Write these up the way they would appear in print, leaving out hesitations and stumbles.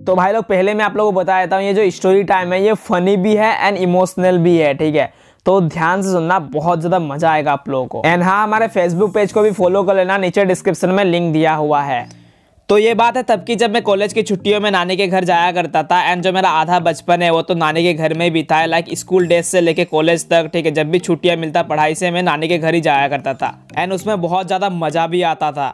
तो भाई लोग पहले मैं आप लोगों को बता देता हूँ, ये जो स्टोरी टाइम है ये फनी भी है एंड इमोशनल भी है, ठीक है। तो ध्यान से सुनना, बहुत ज्यादा मजा आएगा आप लोगों को। एंड हाँ, हमारे फेसबुक पेज को भी फॉलो कर लेना, नीचे डिस्क्रिप्शन में लिंक दिया हुआ है। तो ये बात है तब की, जब मैं कॉलेज की छुट्टियों में नानी के घर जाया करता था। एंड जो मेरा आधा बचपन है वो तो नानी के घर में बीता है, लाइक स्कूल डेज से लेके कॉलेज तक, ठीक है। जब भी छुट्टियां मिलता पढ़ाई से, मैं नानी के घर ही जाया करता था। एंड उसमें बहुत ज्यादा मजा भी आता था।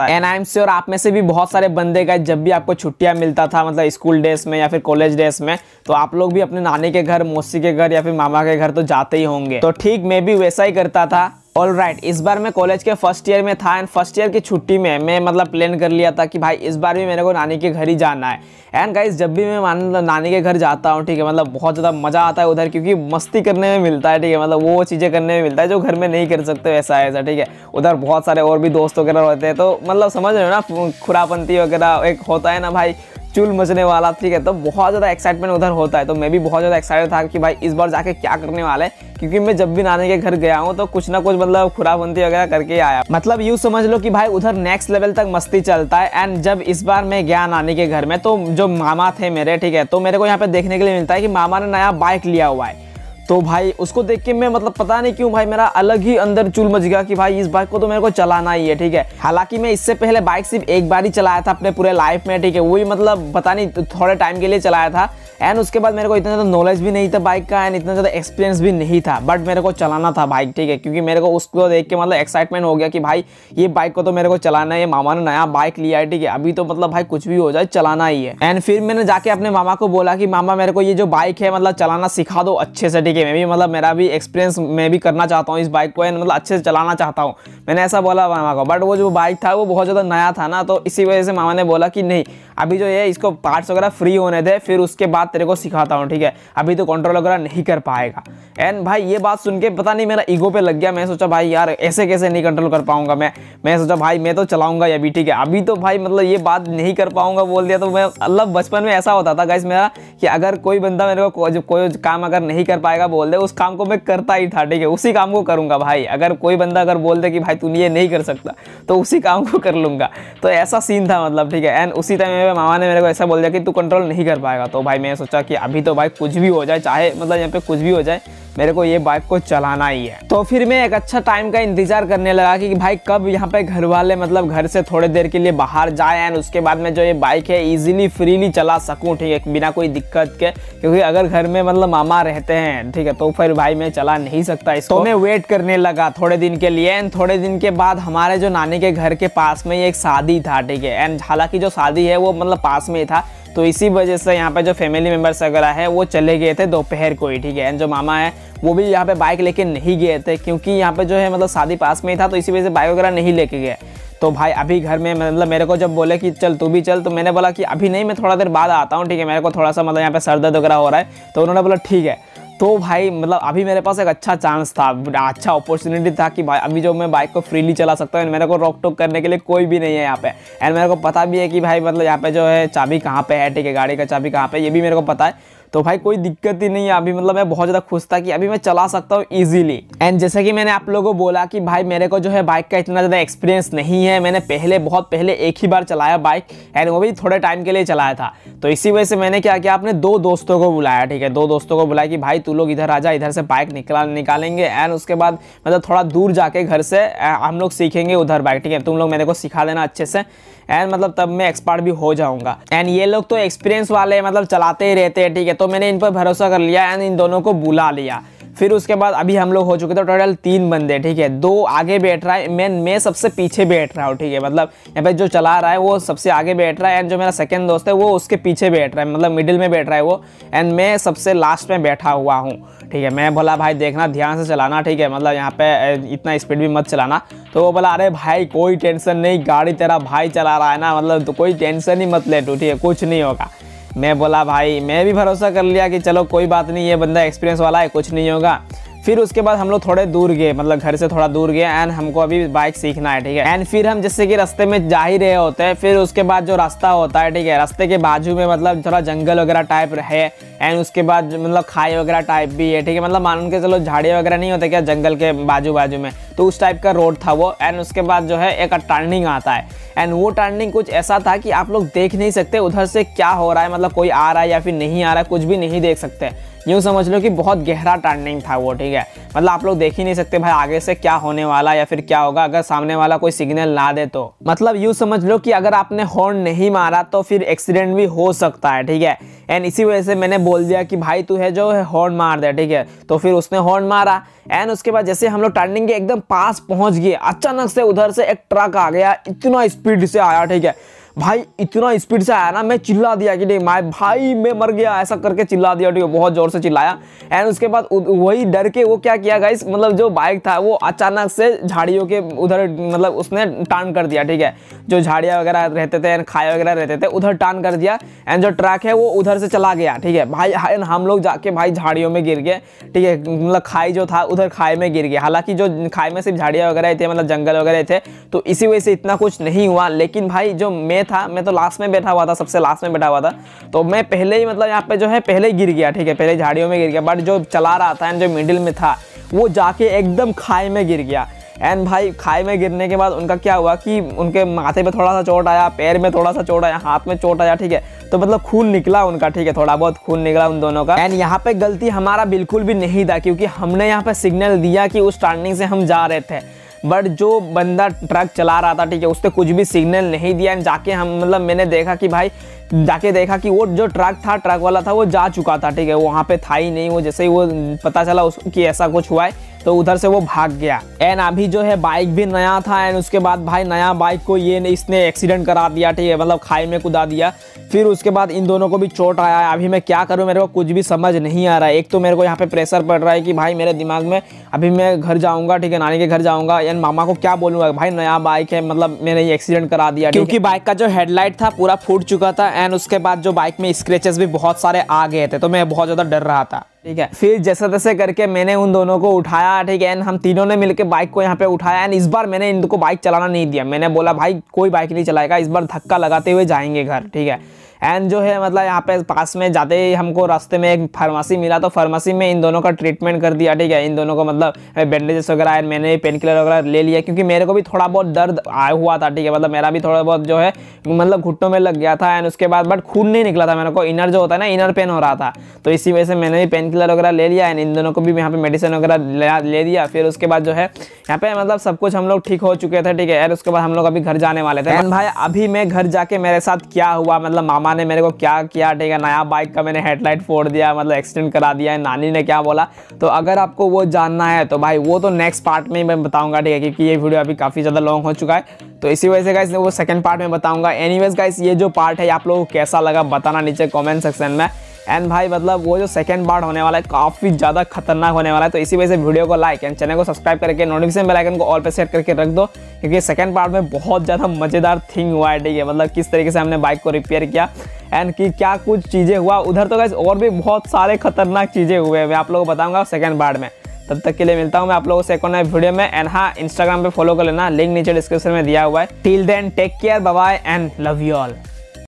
एंड आई एम श्योर आप में से भी बहुत सारे बंदे गए, जब भी आपको छुट्टियां मिलता था, मतलब स्कूल डेज में या फिर कॉलेज डेज में, तो आप लोग भी अपने नानी के घर, मौसी के घर या फिर मामा के घर तो जाते ही होंगे। तो ठीक मैं भी वैसा ही करता था। ऑलराइट, इस बार मैं कॉलेज के फर्स्ट ईयर में था एंड फर्स्ट ईयर की छुट्टी में मैं मतलब प्लान कर लिया था कि भाई इस बार भी मेरे को नानी के घर ही जाना है। एंड गाइस, जब भी मैं नानी के घर जाता हूँ, ठीक है, मतलब बहुत ज़्यादा मज़ा आता है उधर, क्योंकि मस्ती करने में मिलता है, ठीक है। मतलब वो चीज़ें करने में मिलता है जो घर में नहीं कर सकते, वैसा ऐसा, ठीक है। उधर बहुत सारे और भी दोस्त वगैरह होते हैं, तो मतलब समझ रहे हो ना, खुरापंती वगैरह एक होता है ना भाई, चुल मचने वाला, ठीक है। तो बहुत ज़्यादा एक्साइटमेंट उधर होता है। तो मैं भी बहुत ज़्यादा एक्साइटेड था कि भाई इस बार जाके क्या करने वाला है, क्योंकि मैं जब भी नानी के घर गया हूँ तो कुछ ना कुछ मतलब खुराबंदी वगैरह करके आया। मतलब यूँ समझ लो कि भाई उधर नेक्स्ट लेवल तक मस्ती चलता है। एंड जब इस बार मैं गया नानी के घर में, तो जो मामा थे मेरे, ठीक है, तो मेरे को यहाँ पे देखने के लिए मिलता है कि मामा ने नया बाइक लिया हुआ है। तो भाई उसको देख के मैं मतलब पता नहीं क्यों भाई मेरा अलग ही अंदर चुल मच गया कि भाई इस बाइक को तो मेरे को चलाना ही है, ठीक है। हालांकि मैं इससे पहले बाइक सिर्फ एक बार ही चलाया था अपने पूरे लाइफ में, ठीक है। वही मतलब पता नहीं थोड़े टाइम के लिए चलाया था। एंड उसके बाद मेरे को इतना ज़्यादा नॉलेज भी नहीं था बाइक का, एंड इतना ज़्यादा एक्सपीरियंस भी नहीं था, बट मेरे को चलाना था बाइक, ठीक है। क्योंकि मेरे को उसको देख के मतलब एक्साइटमेंट हो गया कि भाई ये बाइक को तो मेरे को चलाना है, मामा ने नया बाइक लिया है, ठीक है। अभी तो मतलब भाई कुछ भी हो जाए चलाना ही है। एंड फिर मैंने जाके अपने मामा को बोला कि मामा मेरे को ये जो बाइक है मतलब चलाना सिखा दो अच्छे से, ठीक है। मैं भी मतलब मेरा भी एक्सपीरियंस मैं भी करना चाहता हूँ इस बाइक को, मतलब अच्छे से चलाना चाहता हूँ। मैंने ऐसा बोला मामा को, बट वो जो बाइक था वो बहुत ज़्यादा नया था ना, तो इसी वजह से मामा ने बोला कि नहीं, अभी जो है इसको पार्ट्स वगैरह फ्री होने दे, फिर उसके बाद तेरे को सिखाता हूँ, ठीक है। अभी तो कंट्रोल वगैरह नहीं कर पाएगा। एंड भाई ये बात सुन के पता नहीं मेरा ईगो पे लग गया। मैं सोचा भाई यार ऐसे कैसे नहीं कंट्रोल कर पाऊंगा मैं सोचा भाई मैं तो चलाऊंगा अभी, ठीक है। अभी तो भाई मतलब ये बात नहीं कर पाऊंगा बोल दिया। तो मैं मतलब बचपन में ऐसा होता था गाइस मेरा कि अगर कोई बंदा मेरे को कोई काम अगर नहीं कर पाएगा बोल दे, उस काम को मैं करता ही था, ठीक है। उसी काम को करूंगा भाई। अगर कोई बंदा अगर बोल दे कि भाई तू ये नहीं कर सकता, तो उसी काम को कर लूंगा। तो ऐसा सीन था मतलब, ठीक है। एंड उसी टाइम मेरे मामा ने मेरे को ऐसा बोल दिया कि तू कंट्रोल नहीं कर पाएगा। तो भाई मैं सोचा कि अभी तो भाई कुछ भी हो जाए, चाहे मतलब यहाँ पे कुछ भी हो जाए, मेरे को ये बाइक को चलाना ही है। तो फिर मैं एक अच्छा टाइम का इंतजार करने लगा कि भाई कब यहाँ पे घर वाले मतलब घर से थोड़े देर के लिए बाहर जाए, एंड उसके बाद में जो ये बाइक है इजीली फ्रीली चला सकूं, ठीक है, बिना कोई दिक्कत के। क्योंकि अगर घर में मतलब मामा रहते हैं, ठीक है, तो फिर भाई मैं चला नहीं सकता इसको। तो मैं वेट करने लगा थोड़े दिन के लिए। एंड थोड़े दिन के बाद हमारे जो नानी के घर के पास में एक शादी था, ठीक है। एंड हालांकि जो शादी है वो मतलब पास में ही था, तो इसी वजह से यहाँ पे जो फैमिली मेम्बर्स वगैरह है वो चले गए थे दोपहर को ही, ठीक है। एंड जो मामा है वो भी यहाँ पे बाइक लेके नहीं गए थे, क्योंकि यहाँ पे जो है मतलब शादी पास में ही था, तो इसी वजह से बाइक वगैरह नहीं लेके गए। तो भाई अभी घर में मतलब मेरे को जब बोले कि चल तू भी चल, तो मैंने बोला कि अभी नहीं, मैं थोड़ा देर बाद आता हूँ, ठीक है। मेरे को थोड़ा सा मतलब यहाँ पे सर दर्द वगैरह हो रहा है। तो उन्होंने बोला ठीक है। तो भाई मतलब अभी मेरे पास एक अच्छा चांस था, अच्छा अपॉर्चुनिटी था कि भाई अभी जो मैं बाइक को फ्रीली चला सकता हूँ। मेरे को रोक टोक करने के लिए कोई भी नहीं है यहाँ पे। एंड मेरे को पता भी है कि भाई मतलब यहाँ पे जो है चाबी कहाँ पे है, ठीक है, गाड़ी का चाबी कहाँ पे, ये भी मेरे को पता है। तो भाई कोई दिक्कत ही नहीं है अभी। मतलब मैं बहुत ज़्यादा खुश था कि अभी मैं चला सकता हूँ इजीली। एंड जैसे कि मैंने आप लोगों को बोला कि भाई मेरे को जो है बाइक का इतना ज़्यादा एक्सपीरियंस नहीं है। मैंने बहुत पहले एक ही बार चलाया बाइक, एंड वो भी थोड़े टाइम के लिए चलाया था। तो इसी वजह से मैंने क्या किया, अपने 2 दोस्तों को बुलाया, ठीक है। 2 दोस्तों को बुलाया कि भाई तू लोग इधर आ जा, इधर से बाइक निकालेंगे। एंड उसके बाद मतलब थोड़ा दूर जाके घर से हम लोग सीखेंगे उधर बाइक, ठीक है। तुम लोग मेरे को सिखा देना अच्छे से, एंड मतलब तब मैं एक्सपर्ट भी हो जाऊंगा। एंड ये लोग तो एक्सपीरियंस वाले मतलब चलाते ही रहते हैं, ठीक है। तो मैंने इन पर भरोसा कर लिया एंड इन दोनों को बुला लिया। फिर उसके बाद अभी हम लोग हो चुके थे टोटल 3 बंदे, ठीक है। 2 आगे बैठ रहा है, मैं सबसे पीछे बैठ रहा हूँ, ठीक है। मतलब यहाँ पे जो चला रहा है वो सबसे आगे बैठ रहा है, एंड जो मेरा सेकंड दोस्त है वो उसके पीछे बैठ रहा है, मतलब मिडिल में बैठ रहा है वो। एंड मैं सबसे लास्ट में बैठा हुआ हूँ, ठीक है। मैं बोला भाई देखना ध्यान से चलाना, ठीक है, मतलब यहाँ पे इतना स्पीड भी मत चलाना। तो वो बोला अरे भाई कोई टेंशन नहीं, गाड़ी तेरा भाई चला रहा है ना, मतलब तो कोई टेंशन ही मत ले तू, ठीक है, कुछ नहीं होगा। मैं बोला भाई मैं भी भरोसा कर लिया कि चलो कोई बात नहीं, ये बंदा एक्सपीरियंस वाला है, कुछ नहीं होगा। फिर उसके बाद हम लोग थोड़े दूर गए, मतलब घर से थोड़ा दूर गए, एंड हमको अभी बाइक सीखना है, ठीक है। एंड फिर हम जैसे कि रास्ते में जा ही रहे होते हैं, फिर उसके बाद जो रास्ता होता है, ठीक है, रास्ते के बाजू में मतलब थोड़ा जंगल वगैरह टाइप है, एंड उसके बाद मतलब खाई वगैरह टाइप भी है, ठीक है। मतलब मान के चलो झाड़ियाँ वगैरह नहीं होते क्या जंगल के बाजू में, तो उस टाइप का रोड था वो। एंड उसके बाद जो है एक टर्निंग आता है, एंड वो टर्निंग कुछ ऐसा था कि आप लोग देख नहीं सकते उधर से क्या हो रहा है, मतलब कोई आ रहा है या फिर नहीं आ रहा है, कुछ भी नहीं देख सकते। यूँ समझ लो कि बहुत गहरा टर्निंग था वो, ठीक है। मतलब आप लोग देख ही नहीं सकते भाई आगे से क्या होने वाला या फिर क्या होगा अगर सामने वाला कोई सिग्नल ना दे तो। मतलब यूँ समझ लो कि अगर आपने हॉर्न नहीं मारा तो फिर एक्सीडेंट भी हो सकता है, ठीक है। एंड इसी वजह से मैंने बोल दिया कि भाई तू है जो है हॉर्न मार दे, ठीक है। तो फिर उसने हॉर्न मारा। एंड उसके बाद जैसे हम लोग टर्निंग के एकदम पास पहुंच गए, अचानक से उधर से एक ट्रक आ गया, इतना स्पीड से आया, ठीक है भाई, इतना स्पीड से आया ना, मैं चिल्ला दिया कि नहीं भाई मैं मर गया, ऐसा करके चिल्ला दिया, ठीक है, बहुत जोर से चिल्लाया। एंड उसके बाद वही डर के वो क्या किया गाइस, मतलब जो बाइक था वो अचानक से झाड़ियों के उधर मतलब उसने टर्न कर दिया, ठीक है। जो झाड़ियाँ वगैरह रहते थे, खाए वगैरह रहते थे, उधर टर्न कर दिया। एंड जो ट्रक है वो उधर से चला गया, ठीक है भाई। हम लोग जाके भाई झाड़ियों में गिर गए, ठीक है। मतलब खाई जो था उधर खाई में गिर गया। हालांकि जो खाई में सिर्फ झाड़ियाँ वगैरह थे, मतलब जंगल वगैरह थे, तो इसी वजह से इतना कुछ नहीं हुआ। लेकिन भाई जो मैं तो लास्ट में बैठा हुआ था, सबसे लास्ट में बैठा हुआ था, तो मैं पहले ही मतलब यहाँ पे जो है पहले ही गिर गया, ठीक है, पहले झाड़ियों में गिर गया। बट जो चला रहा था एंड जो मिडिल में था वो जाके एकदम खाई में गिर गया। एंड भाई खाई में गिरने के बाद उनका क्या हुआ कि उनके माथे पे थोड़ा सा चोट आया, पैर में थोड़ा सा चोट आया, हाथ में चोट आया, ठीक है। तो मतलब खून निकला उनका, ठीक है, थोड़ा बहुत खून निकला उन दोनों का। एंड यहाँ पे गलती हमारा बिल्कुल भी नहीं था, क्योंकि हमने यहाँ पे सिग्नल दिया कि उस टर्निंग से हम जा रहे थे। बट जो बंदा ट्रक चला रहा था, ठीक है, उसने कुछ भी सिग्नल नहीं दिया। एंड जाके हम मतलब मैंने देखा कि भाई जाके देखा कि वो जो ट्रक था, ट्रक वाला था, वो जा चुका था, ठीक है, वो वहाँ पे था ही नहीं। वो जैसे ही वो पता चला उसकी ऐसा कुछ हुआ है तो उधर से वो भाग गया। एंड अभी जो है बाइक भी नया था। एंड उसके बाद भाई नया बाइक को इसने एक्सीडेंट करा दिया, ठीक है, मतलब खाई में कुदा दिया। फिर उसके बाद इन दोनों को भी चोट आया है। अभी मैं क्या करूं, मेरे को कुछ भी समझ नहीं आ रहा है। एक तो मेरे को यहाँ पे प्रेशर पड़ रहा है कि भाई मेरे दिमाग में अभी मैं घर जाऊंगा, ठीक है, नानी के घर जाऊंगा, यानी मामा को क्या बोलूंगा, भाई नया बाइक है, मतलब मैंने ये एक्सीडेंट करा दिया, क्योंकि बाइक का जो हेडलाइट था पूरा फूट चुका था। एंड उसके बाद जो बाइक में स्क्रैचेस भी बहुत सारे आ गए थे, तो मैं बहुत ज़्यादा डर रहा था, ठीक है। फिर जैसे तैसे करके मैंने उन दोनों को उठाया, ठीक है। एंड हम तीनों ने मिलकर बाइक को यहाँ पे उठाया। एंड इस बार मैंने इनको बाइक चलाना नहीं दिया। मैंने बोला भाई कोई बाइक नहीं चलाएगा, इस बार धक्का लगाते हुए जाएंगे घर, ठीक है। एंड जो है मतलब यहाँ पे पास में जाते ही हमको रास्ते में एक फार्मेसी मिला, तो फार्मेसी में इन दोनों का ट्रीटमेंट कर दिया, ठीक है। इन दोनों को मतलब बैंडेजेस वगैरह, मैंने पेन किलर वगैरह ले लिया, क्योंकि मेरे को भी थोड़ा बहुत दर्द आया हुआ था, ठीक है। मतलब मेरा भी थोड़ा बहुत जो है मतलब घुटनों में लग गया था। एंड उसके बाद बट खून नहीं निकला था, मेरे को इनर जो होता है ना, इनर पेन हो रहा था, तो इसी वजह से मैंने भी पेन किलर वगैरह ले लिया। एंड इन दोनों को भी यहाँ पे मेडिसिन वगैरह ले दिया। फिर उसके बाद जो है यहाँ पे मतलब सब कुछ हम लोग ठीक हो चुके थे, ठीक है। एंड उसके बाद हम लोग अभी घर जाने वाले थे। एंड भाई अभी मैं घर जाके मेरे साथ क्या हुआ, मतलब मामा ने मेरे को क्या किया, ठीक है, नया बाइक का मैंने हेडलाइट फोड़ दिया, मतलब एक्सीडेंट करा दिया है, नानी ने क्या बोला, तो अगर आपको वो जानना है तो भाई वो तो नेक्स्ट पार्ट में ही मैं बताऊंगा, ठीक है, क्योंकि ये वीडियो अभी काफ़ी ज़्यादा लॉन्ग हो चुका है, तो इसी वजह से गाइस वो सेकंड पार्ट में बताऊंगा। एनीवेज गाइस ये जो पार्ट है आप लोगों को कैसा लगा बताना नीचे कमेंट सेक्शन में। एंड भाई मतलब वो जो सेकंड पार्ट होने वाला है काफ़ी ज़्यादा खतरनाक होने वाला है, तो इसी वजह से वीडियो को लाइक एंड चैनल को सब्सक्राइब करके नोटिफिकेशन बेल आइकन को ऑल पे सेट करके रख दो, क्योंकि सेकंड पार्ट में बहुत ज़्यादा मज़ेदार थिंग हुआ है, ठीक है। मतलब किस तरीके से हमने बाइक को रिपेयर किया एंड कि क्या कुछ चीज़ें हुआ उधर, तो गाइस और भी बहुत सारे खतरनाक चीज़ें हुए, मैं आप लोगों को बताऊँगा सेकंड पार्ट में। तब तक के लिए मिलता हूँ मैं आप लोगों से एक और नए वीडियो में। एंड हाँ, इंस्टाग्राम पे फॉलो कर लेना, लिंक नीचे डिस्क्रिप्शन में दिया हुआ है। Till then take care, bye bye and love you all.